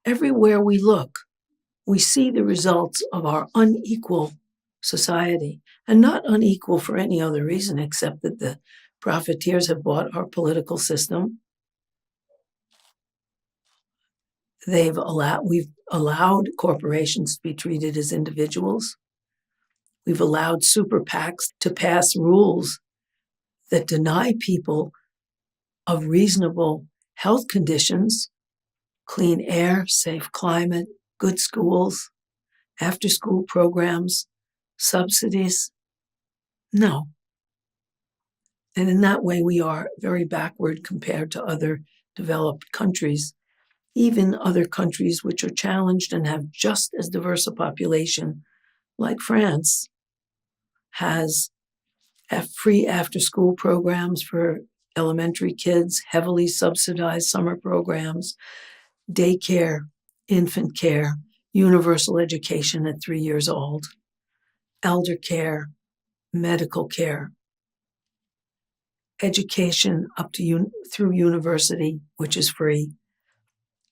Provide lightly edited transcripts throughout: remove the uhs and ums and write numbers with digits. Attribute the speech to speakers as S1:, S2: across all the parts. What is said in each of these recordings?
S1: Everywhere we look, we see the results of our unequal society, and not unequal for any other reason except that the profiteers have bought our political system. We've allowed corporations to be treated as individuals. We've allowed super PACs to pass rules that deny people of reasonable health conditions, clean air, safe climate, good schools, after-school programs, subsidies. No. And in that way, we are very backward compared to other developed countries, even other countries which are challenged and have just as diverse a population, like France, has free after-school programs for elementary kids, heavily subsidized summer programs, daycare, infant care, universal education at 3 years old, elder care, medical care, education up to through university, which is free.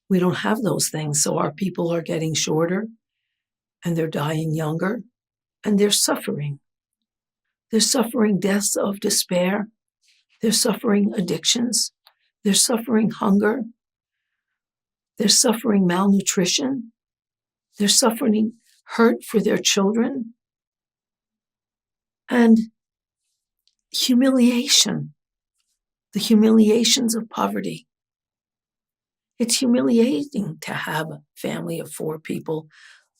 S1: We don't have those things, so our people are getting shorter, and they're dying younger, and they're suffering. They're suffering deaths of despair. They're suffering addictions. They're suffering hunger. They're suffering malnutrition. They're suffering hurt for their children. And humiliation, the humiliations of poverty. It's humiliating to have a family of 4 people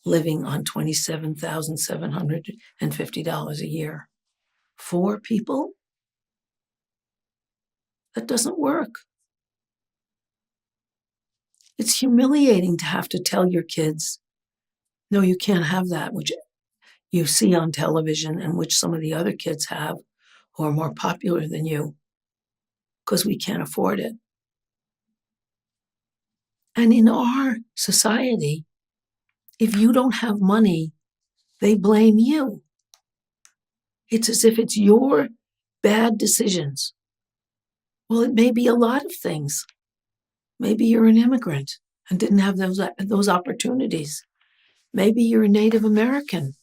S1: living on $27,750 a year. 4 people? That doesn't work. It's humiliating to have to tell your kids, no, you can't have that, which you see on television and which some of the other kids have who are more popular than you, because we can't afford it. And in our society, if you don't have money, they blame you. It's as if it's your bad decisions. Well, it may be a lot of things. Maybe you're an immigrant and didn't have those opportunities. Maybe you're a Native American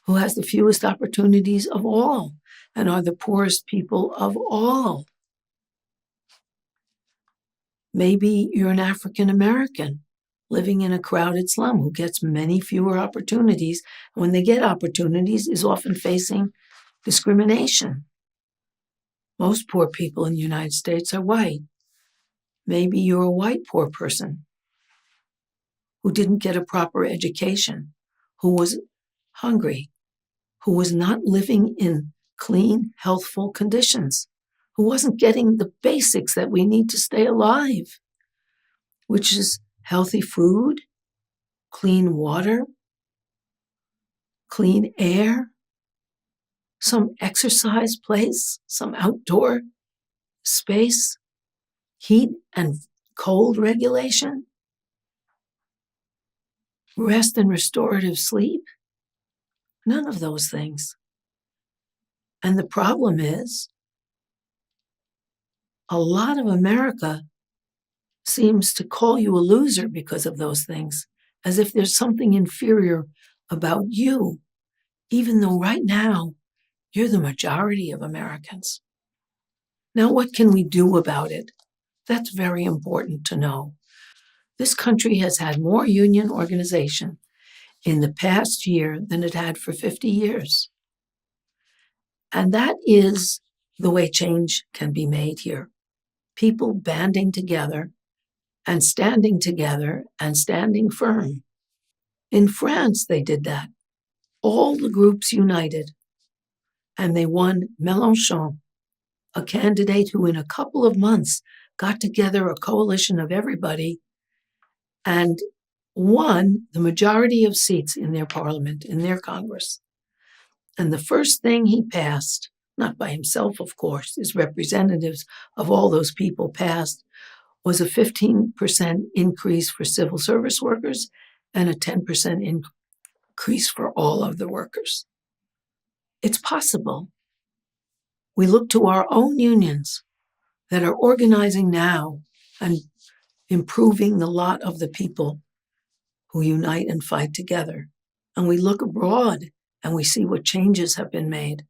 S1: who has the fewest opportunities of all and are the poorest people of all. Maybe you're an African American living in a crowded slum who gets many fewer opportunities. When they get opportunities, is often facing discrimination. Most poor people in the United States are white. Maybe you're a white poor person who didn't get a proper education, who was hungry, who was not living in clean, healthful conditions, who wasn't getting the basics that we need to stay alive, which is healthy food, clean water, clean air, some exercise place, some outdoor space, heat and cold regulation, rest and restorative sleep. None of those things. And the problem is, a lot of America seems to call you a loser because of those things, as if there's something inferior about you, even though right now you're the majority of Americans. Now, what can we do about it? That's very important to know. This country has had more union organization in the past year than it had for 50 years. And that is the way change can be made here. People banding together and standing firm. In France, they did that. All the groups united, and they won Mélenchon, a candidate who in a couple of months got together a coalition of everybody and won the majority of seats in their parliament, in their Congress. And the first thing he passed, not by himself, of course, his representatives of all those people passed, was a 15% increase for civil service workers and a 10% increase for all of the workers. It's possible. We look to our own unions that are organizing now and improving the lot of the people who unite and fight together. And we look abroad and we see what changes have been made.